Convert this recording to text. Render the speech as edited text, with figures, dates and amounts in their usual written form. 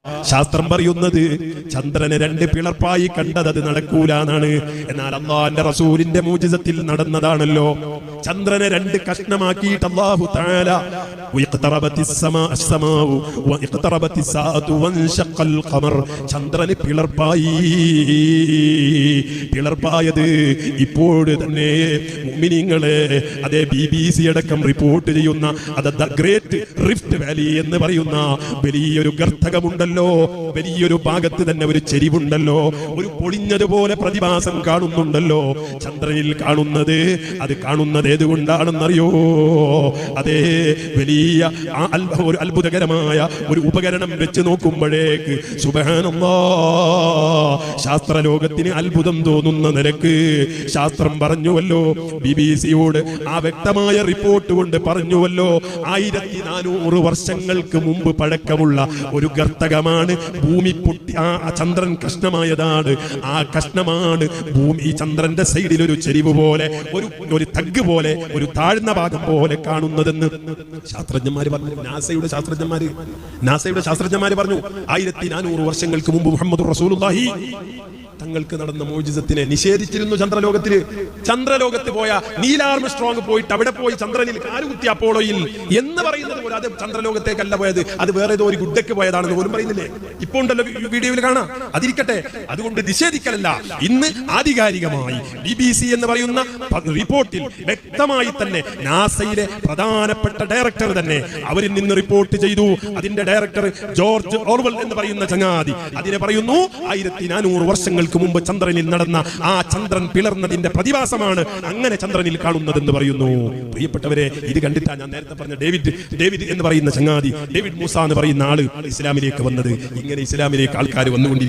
ശാസ്ത്രം പറയുന്നത് ചന്ദ്രനെ രണ്ട് പിളർപ്പായി കണ്ടത് അത് നടക്കൂലെന്നാണ്. എന്നാൽ അല്ലാഹുവിന്റെ റസൂലിന്റെ മുഅ്ജിസത്തിൽ നടന്നതാണല്ലോ. ചന്ദ്രനെ രണ്ട് കഷ്ണമാക്കിയിട്ട് അല്ലാഹു തആല ചന്ദ്രന് പിളർപ്പായത് ഇപ്പോഴ് തന്നെ മുഅ്മിനീങ്ങളെ അതേ BBC അടക്കം റിപ്പോർട്ട് ചെയ്യുന്ന അത് ദ ഗ്രേറ്റ് റിഫ്റ്റ് വാലി എന്ന് പറയുന്ന വലിയൊരു ഗർത്തകമുണ്ടല്ലോ, വലിയൊരു ഭാഗത്ത് തന്നെ ഒരു ചെരിവുണ്ടല്ലോ, ഒരു പൊളിഞ്ഞതുപോലെ പ്രതിഭാസം കാണുന്നുണ്ടല്ലോ. ചന്ദ്രനിൽ കാണുന്നത് അത് കാണുന്നത് ഏതുകൊണ്ടാണെന്നറിയോ? അതേ വലിയ ഒരു അത്ഭുതകരമായ ഒരു ഉപകരണം വെച്ച് നോക്കുമ്പോഴേക്ക് സുബ്ഹാനല്ലാഹ് ശാസ്ത്രലോകത്തിന് അത്ഭുതം തോന്നുന്ന നിലക്ക് ശാസ്ത്രം പറഞ്ഞുവല്ലോ, BBC-യോട് ആ വ്യക്തമായ റിപ്പോർട്ട് കൊണ്ട് പറഞ്ഞുവല്ലോ, 1400 വർഷങ്ങൾക്ക് മുമ്പ് പഴക്കമുള്ള ഒരു ഗർത്തകമാണ് ഭൂമി പൊട്ടി ആ ചന്ദ്രൻ കഷ്ണമായതാണ്. ആ കഷ്ണമാണ് ഭൂമി ഈ ചന്ദ്രന്റെ സൈഡിൽ ഒരു ചെരിവ് പോലെ ഒരു തഗ് പോലെ ഒരു താഴ്ന്ന ഭാഗം പോലെ കാണുന്നതെന്ന് ശാസ്ത്രജ്ഞന്മാര് പറഞ്ഞു. നാസയുടെ ശാസ്ത്രജ്ഞന്മാര് പറഞ്ഞു 1400 വർഷങ്ങൾക്ക് മുമ്പ് മുഹമ്മദ് റസൂലുള്ളാഹി തങ്ങൾക്ക് നടന്ന മോചിസത്തിനെ നിഷേധിച്ചിരുന്നു. ചന്ദ്രലോകത്ത് പോയ നീൽ ആർംസ്ട്രോങ് പോയിട്ട് അവിടെ പോയി ചന്ദ്രനിൽ കാലുകുത്തി അപ്പോളോയിൽ എന്ന് പറയുന്നത് പോലെ അത് ചന്ദ്രലോകത്തേക്കല്ല പോയത്, അത് വേറെ ഏതോ ഒരു ഗുഡയ്ക്ക് പോയതാണെന്ന് പോലും പറയുന്നില്ലേ? ഇപ്പൊ ഉണ്ടല്ലോ വീഡിയോയിൽ കാണാം. അതിരിക്കട്ടെ, അതുകൊണ്ട് നിഷേധിക്കലല്ല. ഇന്ന് ആധികാരികമായി BBC എന്ന് പറയുന്ന റിപ്പോർട്ടിൽ വ്യക്തമായി തന്നെ നാസയിലെ പ്രധാനപ്പെട്ട ഡയറക്ടർ തന്നെ അവരിൽ നിന്ന് റിപ്പോർട്ട് ചെയ്തു. അതിന്റെ ഡയറക്ടർ ജോർജ് ഓർവെൽ എന്ന് പറയുന്ന ചങ്ങാതി അതിനെ പറയുന്നു 1400 വർഷങ്ങൾ മുമ്പ് ചന്ദ്രനിൽ നടന്ന ആ ചന്ദ്രൻ പിളർന്നതിന്റെ പ്രതിഭാസമാണ് അങ്ങനെ ചന്ദ്രനിൽ കാണുന്നതെന്ന് പറയുന്നു. പ്രിയപ്പെട്ടവരെ, ഇത് കണ്ടിട്ടാ ഞാൻ നേരത്തെ പറഞ്ഞ ഡേവിഡ് എന്ന് പറയുന്ന ചങ്ങാതി, ഡേവിഡ് മൂസ എന്ന് പറയുന്ന ആള് ഇസ്ലാമിലേക്ക് വന്നത്. ഇങ്ങനെ ഇസ്ലാമിലേക്ക് ആൾക്കാർ വന്നുകൊണ്ടിരിക്കും.